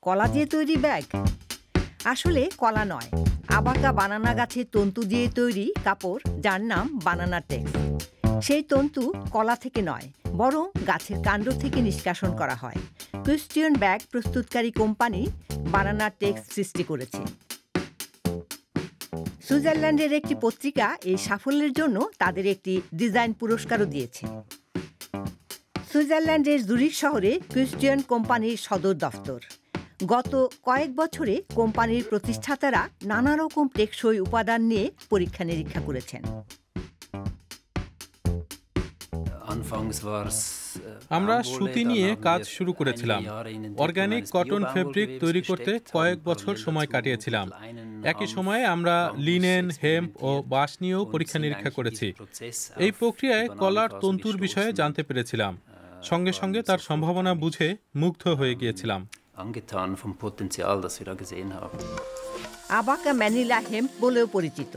কলা দিয়ে তৈরি ব্যাগ? আসলে কলা নয়, আবাকা বানানা গাছের তন্তু দিয়ে তৈরি কাপড়, যার নাম বানানা টেক্স। সেই তন্তু কলা থেকে নয়, বরং গাছের কাণ্ড থেকে নিষ্কাশন করা হয়। ক্রিশ্চিয়ান ব্যাগ প্রস্তুতকারী কোম্পানি বানানা টেক্স সৃষ্টি করেছে। সুইজারল্যান্ডের একটি পত্রিকা এই সাফল্যের জন্য তাদের একটি ডিজাইন পুরস্কারও দিয়েছে। সুইজারল্যান্ডের জুরিখ শহরে ক্রিশ্চিয়ান কোম্পানির সদর দফতর। গত কয়েক বছরে কোম্পানির প্রতিষ্ঠাতারা নানা রকম টেকসই উপাদান নিয়ে পরীক্ষা নিরীক্ষা করেছেন। আমরা সুতি নিয়ে কাজ শুরু করেছিলাম। অর্গানিক কটন ফেব্রিক তৈরি করতে কয়েক বছর সময় কাটিয়েছিলাম। একই সময়ে আমরা লিনেন, হেম্প ও বাঁশ নিয়েও পরীক্ষা নিরীক্ষা করেছি। এই প্রক্রিয়ায় কলার তন্তুর বিষয়ে জানতে পেরেছিলাম। সঙ্গে সঙ্গে তার সম্ভাবনা বুঝে মুগ্ধ হয়ে গিয়েছিলাম। আবাকা ম্যানিলা হেম্প বলেও পরিচিত।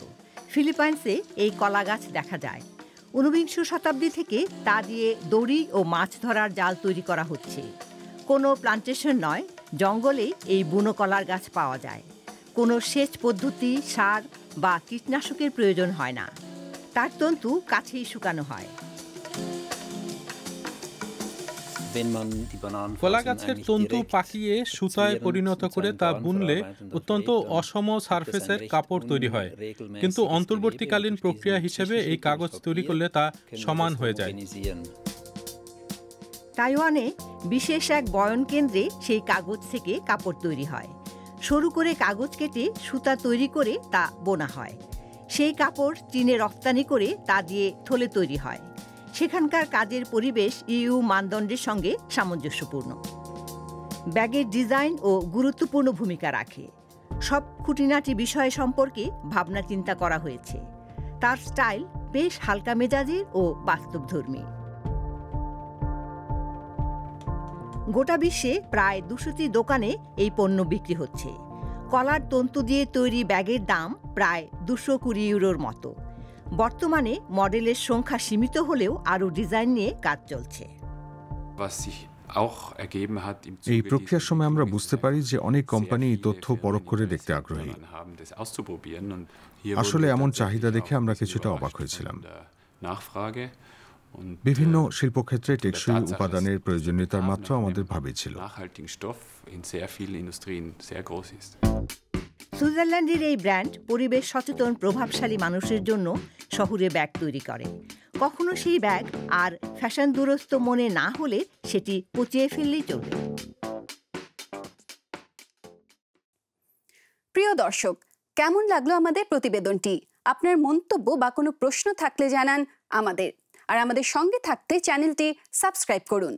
ফিলিপাইন্সে এই কলা গাছ দেখা যায়। 19 শতাব্দী থেকে তা দিয়ে দড়ি ও মাছ ধরার জাল তৈরি করা হচ্ছে। কোনো প্লান্টেশন নয়, জঙ্গলে এই বুনো কলার গাছ পাওয়া যায়। কোনো সেচ পদ্ধতি, সার বা কীটনাশকের প্রয়োজন হয় না। তার তন্তু কাছেই শুকানো হয়। কলা গাছের তন্তু পাকিয়ে সুতায় পরিণত করে তা বুনলে অত্যন্ত অসম সারফেসের কাপড় তৈরি হয়, কিন্তু অন্তর্বর্তীকালীন প্রক্রিয়া হিসেবে এই কাগজ তৈরি করলে তা সমান হয়ে যায়। তাইওয়ানে বিশেষ এক বয়ন কেন্দ্রে সেই কাগজ থেকে কাপড় তৈরি হয়। সরু করে কাগজ কেটে সুতা তৈরি করে তা বোনা হয়। সেই কাপড় চীনে রপ্তানি করে তা দিয়ে থলে তৈরি হয়। সেখানকার কাজের পরিবেশ ইউ মানদণ্ডের সঙ্গে সামঞ্জস্যপূর্ণ। ব্যাগের ডিজাইন ও গুরুত্বপূর্ণ ভূমিকা রাখে। সব খুঁটিনাটি বিষয় সম্পর্কে ভাবনা চিন্তা করা হয়েছে। তার স্টাইল বেশ হালকা মেজাজের ও বাস্তবধর্মী। গোটা বিশ্বে প্রায় 200টি দোকানে এই পণ্য বিক্রি হচ্ছে। কলার তন্তু দিয়ে তৈরি ব্যাগের দাম প্রায় 220 ইউরোর মতো। বর্তমানে মডেলের সংখ্যা সীমিত হলেও আরও ডিজাইন নিয়ে কাজ চলছে। এই প্রক্রিয়ার সময় আমরা বুঝতে পারি যে অনেক কোম্পানি এই তথ্য পরখ করে দেখতে আগ্রহী। আসলে এমন চাহিদা দেখে আমরা কিছুটা অবাক হয়েছিলাম। বিভিন্ন শিল্পক্ষেত্রে টেকসই উপাদানের প্রয়োজনীয়তার মাত্রা আমাদের ভাবেই ছিল। সুইজারল্যান্ডের এই ব্র্যান্ড পরিবেশ সচেতন প্রভাবশালী মানুষের জন্য শহুরে ব্যাগ তৈরি করে। কখনো সেই ব্যাগ আর ফ্যাশন দুরস্ত মনে না হলে সেটি পচিয়ে ফেললেই চলবে। প্রিয় দর্শক, কেমন লাগলো আমাদের প্রতিবেদনটি? আপনার মন্তব্য বা কোনো প্রশ্ন থাকলে জানান আমাদের। আর আমাদের সঙ্গে থাকতে চ্যানেলটি সাবস্ক্রাইব করুন।